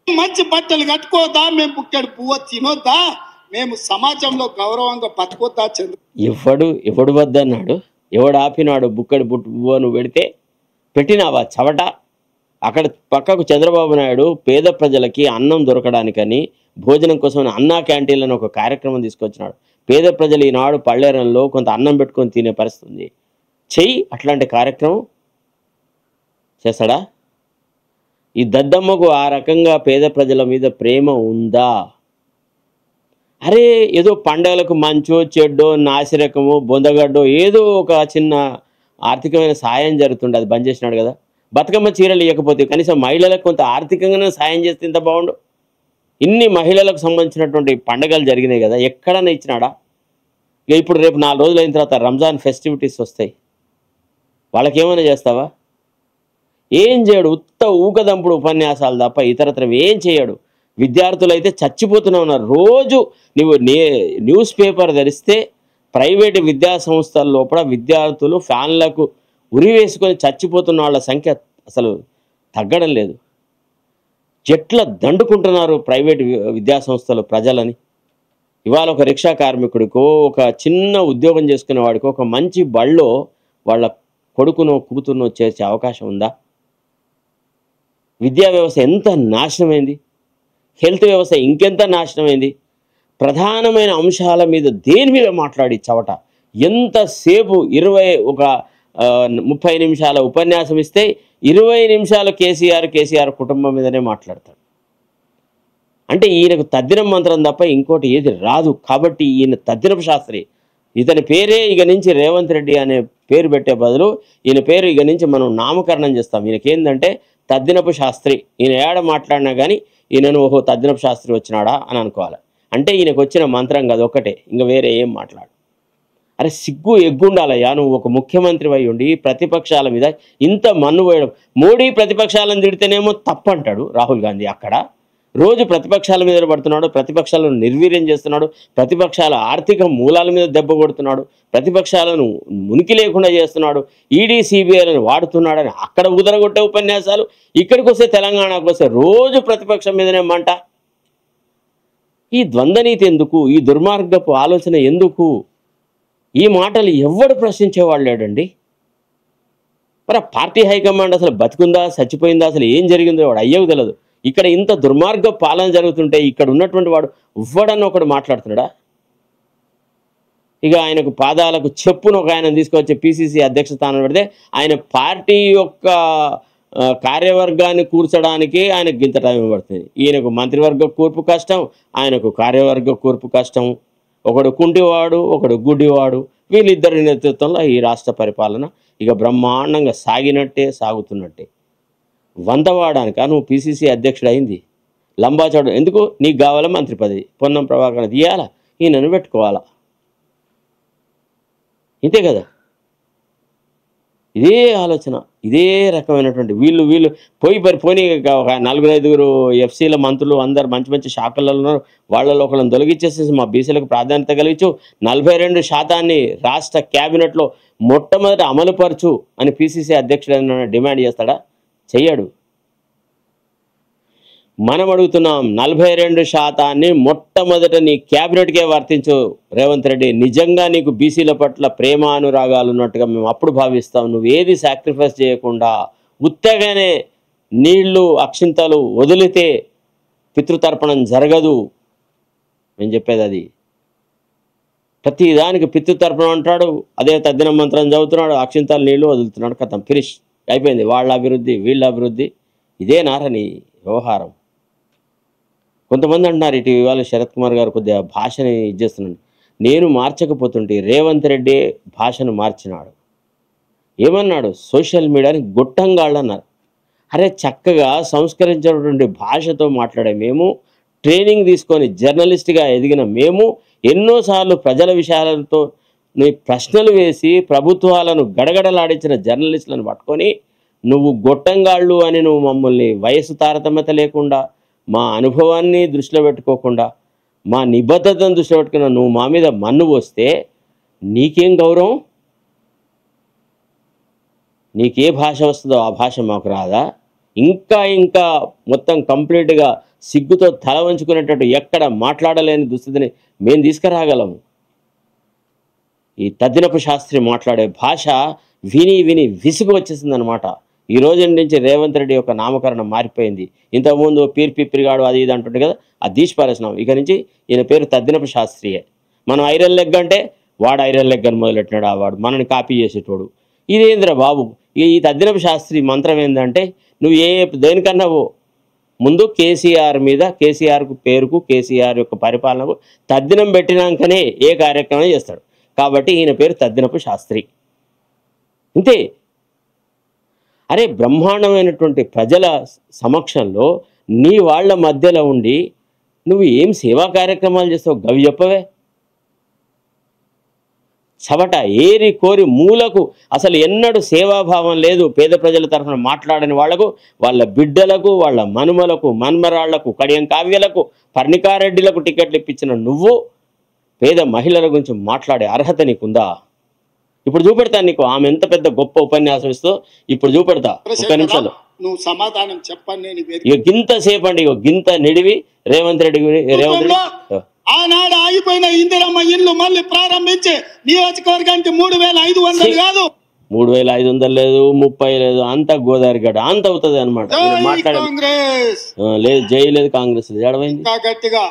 మంచి బట్టలు కట్టుకోదా, మేము బుక్కెడు పువ్వు తినొద్దా, మేము సమాజంలో గౌరవంగా బతుకోద్దా? ఎవడు వద్దన్నాడు? ఎవడు ఆపినాడు? బుక్కడి పువ్వును పెడితే పెట్టినావా చవట? అక్కడ పక్కకు చంద్రబాబు నాయుడు పేద ప్రజలకి అన్నం దొరకడానికని భోజనం కోసం అన్నా క్యాంటీన్లను ఒక కార్యక్రమం తీసుకొచ్చినాడు. పేద ప్రజలు ఈనాడు పళ్ళేరంలో కొంత అన్నం పెట్టుకొని తినే పరిస్థితి ఉంది. చెయ్యి అట్లాంటి కార్యక్రమం చేస్తాడా? ఈ దద్దమ్మకు ఆ రకంగా పేద ప్రజల మీద ప్రేమ ఉందా? అరే ఏదో పండగలకు మంచో చెడ్డో నాసిరకమో బొందగడ్డో ఏదో ఒక చిన్న ఆర్థికమైన సాయం జరుగుతుండే, అది బంద్ చేసినాడు కదా. బతుకమ్మ చీరలు ఇవ్వకపోతే కనీసం మహిళలకు కొంత ఆర్థికంగానే సాయం చేస్తే ఇంత బాగుండు. ఇన్ని మహిళలకు సంబంధించినటువంటి పండగలు జరిగినాయి కదా, ఎక్కడన్నా ఇచ్చినాడా? ఇక ఇప్పుడు రేపు 4 రోజులు అయిన తర్వాత రంజాన్ ఫెస్టివిటీస్ వస్తాయి, వాళ్ళకేమైనా చేస్తావా? ఏం చేయడు, ఉత్త ఊకదంపుడు ఉపన్యాసాలు తప్ప ఇతరత్రం ఏం చేయడు. విద్యార్థులు అయితే చచ్చిపోతూనే ఉన్నారు. రోజు నువ్వు న్యూస్ పేపర్ ధరిస్తే ప్రైవేటు విద్యా సంస్థల లోపల విద్యార్థులు ఫ్యాన్లకు ఉరి వేసుకొని చచ్చిపోతున్న వాళ్ళ సంఖ్య అసలు తగ్గడం లేదు. చెట్ల దండుకుంటున్నారు ప్రైవేటు విద్యా సంస్థలు ప్రజలని. ఇవాళ ఒక రిక్షా కార్మికుడికో ఒక చిన్న ఉద్యోగం చేసుకునే వాడికో ఒక మంచి బళ్ళో వాళ్ళ కొడుకునో కూతురునో చేర్చే అవకాశం ఉందా? విద్యా వ్యవస్థ ఎంత నాశనమైంది, హెల్త్ వ్యవస్థ ఇంకెంత నాశనమైంది. ప్రధానమైన అంశాల మీద దేని మీద మాట్లాడి చవట. ఎంతసేపు 30 నిమిషాల ఉపన్యాసం ఇస్తే 20 నిమిషాలు కేసీఆర్ కుటుంబం మీదనే మాట్లాడతాడు. అంటే ఈయనకు తద్దినం మంత్రం తప్ప ఇంకోటి ఏది రాదు. కాబట్టి ఈయన తద్దినపు శాస్త్రి. ఇతని పేరే ఇక నుంచి రేవంత్ రెడ్డి అనే పేరు పెట్టే బదులు ఈయన పేరు ఇక నుంచి మనం నామకరణం చేస్తాం. ఈయనకేందంటే తద్దినపు శాస్త్రి. ఈయన ఏడ మాట్లాడినా కానీ ఈయనను ఓహో తద్దినపు శాస్త్రి వచ్చినాడా అని అనుకోవాలి. అంటే ఈయనకు వచ్చిన మంత్రం కాదు ఒక్కటే, ఇంకా వేరే ఏం మాట్లాడు. అరే సిగ్గు ఎగ్గుండాలయ్యా, నువ్వు ఒక ముఖ్యమంత్రి అయి ఉండి ప్రతిపక్షాల మీద ఇంత మన్ను పోయడం. మోడీ ప్రతిపక్షాలను తిడితేనేమో తప్పు అంటాడు రాహుల్ గాంధీ. అక్కడ రోజు ప్రతిపక్షాల మీద పడుతున్నాడు, ప్రతిపక్షాలను నిర్వీర్యం చేస్తున్నాడు, ప్రతిపక్షాల ఆర్థిక మూలాల మీద దెబ్బ కొడుతున్నాడు, ప్రతిపక్షాలను మునికి లేకుండా చేస్తున్నాడు, ఈడీ సిబిఐలను వాడుతున్నాడని అక్కడ ఉదరగొట్టే ఉపన్యాసాలు. ఇక్కడికి వస్తే తెలంగాణకు వస్తే రోజు ప్రతిపక్షం మీదనే మంట. ఈ ద్వంద్వనీతి ఎందుకు? ఈ దుర్మార్గపు ఆలోచన ఎందుకు? ఈ మాటలు ఎవడు ప్రశ్నించేవాళ్ళు లేడండి. మరి పార్టీ హైకమాండ్ అసలు బతుకుందా చచ్చిపోయిందా అసలు ఏం జరిగిందో వాడు అయ్యకు తెలియదు. ఇక్కడ ఇంత దుర్మార్గ పాలన జరుగుతుంటే ఇక్కడ ఉన్నటువంటి వాడు ఇవ్వడని ఒకడు మాట్లాడుతున్నాడా? ఇక ఆయనకు పాదాలకు చెప్పును ఒక ఆయన తీసుకొచ్చి పిసిసి అధ్యక్ష స్థానం పెడితే ఆయన పార్టీ యొక్క కార్యవర్గాన్ని కూర్చడానికి ఆయనకు ఇంత టైం పడుతుంది. ఈయనకు మంత్రివర్గ కూర్పు కష్టం, ఆయనకు కార్యవర్గ కూర్పు కష్టం. ఒకడు కుంటివాడు, ఒకడు గుడ్డివాడు. వీళ్ళిద్దరి నేతృత్వంలో ఈ రాష్ట్ర పరిపాలన ఇక బ్రహ్మాండంగా సాగుతున్నట్టే. వంతవాడానికి నువ్వు పిసిసి అధ్యక్షుడు అయింది లంబాచోడు ఎందుకు? నీకు కావాలా మంత్రి పదవి? పొన్నం ప్రభాకర్ తీయాలా, ఈయనను పెట్టుకోవాలా, ఇంతే కదా. ఇదే ఆలోచన, ఇదే రకమైనటువంటి వీళ్ళు పోనీ ఒక 4-5 ఎఫ్సీల మంత్రులు అందరు మంచి మంచి శాఖలలో ఉన్నారు. వాళ్ళలో ఒకళ్ళని తొలగించేసేసి మా బీసీలకు ప్రాధాన్యత కలిగించు, 42% రాష్ట్ర క్యాబినెట్లో మొట్టమొదట అమలుపరచు అని పిసిసి అధ్యక్షుడు డిమాండ్ చేస్తాడా? చెయ్యడు. మనం అడుగుతున్నాం 42% మొట్టమొదట నీ క్యాబినెట్కే వర్తించు రేవంత్ రెడ్డి. నిజంగా నీకు బీసీల పట్ల ప్రేమ అనురాగాలు ఉన్నట్టుగా మేము అప్పుడు భావిస్తాం. నువ్వు ఏది సాక్రిఫైస్ చేయకుండా ఉత్తగానే నీళ్లు అక్షింతలు వదిలితే పితృతర్పణం జరగదు. నేను చెప్పేది అది. ప్రతి దానికి పితృతర్పణం అంటాడు, అదే తద్దిన మంత్రం చదువుతున్నాడు, అక్షింతలు నీళ్లు వదులుతున్నాడు, కథం ఫినిష్ అయిపోయింది. వాళ్ళ అభివృద్ధి వీళ్ళ అభివృద్ధి ఇదే నారని వ్యవహారం. కొంతమంది అంటున్నారు ఇటు ఇవాళ శరత్ కుమార్ గారు కొద్దిగా భాషని ఇచ్చేస్తున్నాడు. నేను మార్చకపోతుంటే రేవంత్ రెడ్డి భాషను మార్చినాడు. ఏమన్నాడు? సోషల్ మీడియాని గొట్టంగాళ్ళు అన్నారు. అరే చక్కగా సంస్కరించినటువంటి భాషతో మాట్లాడే మేము, ట్రైనింగ్ తీసుకొని జర్నలిస్ట్గా ఎదిగిన మేము, ఎన్నోసార్లు ప్రజల విషయాలతో ప్రశ్నలు వేసి ప్రభుత్వాలను గడగడలాడించిన జర్నలిస్టులను పట్టుకొని నువ్వు గొట్టంగాళ్ళు అని నువ్వు మమ్మల్ని వయసు తారతమ్యత లేకుండా, మా అనుభవాన్ని దృష్టిలో పెట్టుకోకుండా, మా నిబద్ధతను దృష్టిలో పెట్టుకున్న నువ్వు మా మీద మన్ను పోస్తే నీకేం గౌరవం? నీకే భాష వస్తుందో ఆ భాష మాకు రాదా? ఇంకా ఇంకా మొత్తం కంప్లీట్గా సిగ్గుతో తల వంచుకునేటట్టు ఎక్కడ మాట్లాడలేని దుస్థితిని మేము తీసుకురాగలము. ఈ తద్దినపు శాస్త్రి మాట్లాడే భాష విని విని విసుగు వచ్చేసింది అనమాట. ఈ రోజు నుంచి రేవంత్ రెడ్డి యొక్క నామకరణం మారిపోయింది. ఇంతకుముందు పీర్ పిప్పిరిగాడు అది ఇది అంటుండే కదా, అది తీసి పారేసినాం. ఇక నుంచి ఈయన పేరు తద్దినపు శాస్త్రియే. మనం ఐరన్ లెగ్ అంటే వాడు ఐరన్ లెగ్ అని మొదలెట్టినాడు, ఆ వాడు మనని కాపీ చేసేటోడు. ఇదేంద్రా బాబు, ఈ తద్దినపు శాస్త్రి మంత్రం ఏంటంటే నువ్వు దేనికన్నా ముందు కేసీఆర్ మీద, కేసీఆర్కు పేరుకు, కేసీఆర్ యొక్క పరిపాలనకు తద్దినం పెట్టినాకనే ఏ కార్యక్రమం చేస్తాడు. కాబట్టి ఈయన పేరు తద్దినపు శాస్త్రి. ఇంతే. అరే బ్రహ్మాండమైనటువంటి ప్రజల సమక్షంలో నీ వాళ్ళ మధ్యలో ఉండి నువ్వు ఏం సేవా కార్యక్రమాలు చేస్తావు గవి చెప్పవే. చవట ఏరి కోరి మూలకు అసలు ఎన్నడూ సేవాభావం లేదు. పేద ప్రజల తరఫున మాట్లాడని వాళ్లకు, వాళ్ళ బిడ్డలకు, వాళ్ళ మనుమలకు, మన్మరాళ్లకు, కడియం కావ్యలకు, పర్ణికారెడ్డిలకు టికెట్లు ఇప్పించిన నువ్వు పేద మహిళల గురించి మాట్లాడే అర్హత నీకుందా? ఇప్పుడు చూపెడతాను నీకు ఆమె ఎంత పెద్ద గొప్ప ఉపన్యాసం ఇస్తో. ఇప్పుడు చూపెడతా ఒక్క నిమిషంలో. నువ్వు సమాధానం చెప్పండి. ఇక గింత సేపు అండి, ఇక గింత నిడివి రేవంత్ రెడ్డి ఆనాడు ఆగిపోయిన ఇందిరమ్మ ఇల్లు మళ్ళీ ప్రారంభించి నియోజకవర్గానికి 3,500 కాదు, 3,500 లేదు, 30 లేదు, అంత గోదావరి గడ్డ అంత అవుతుంది అనమాట. మాట్లాడే లేదు, జై లేదు, కాంగ్రెస్ లేదు, ఎడమైంది గట్టిగా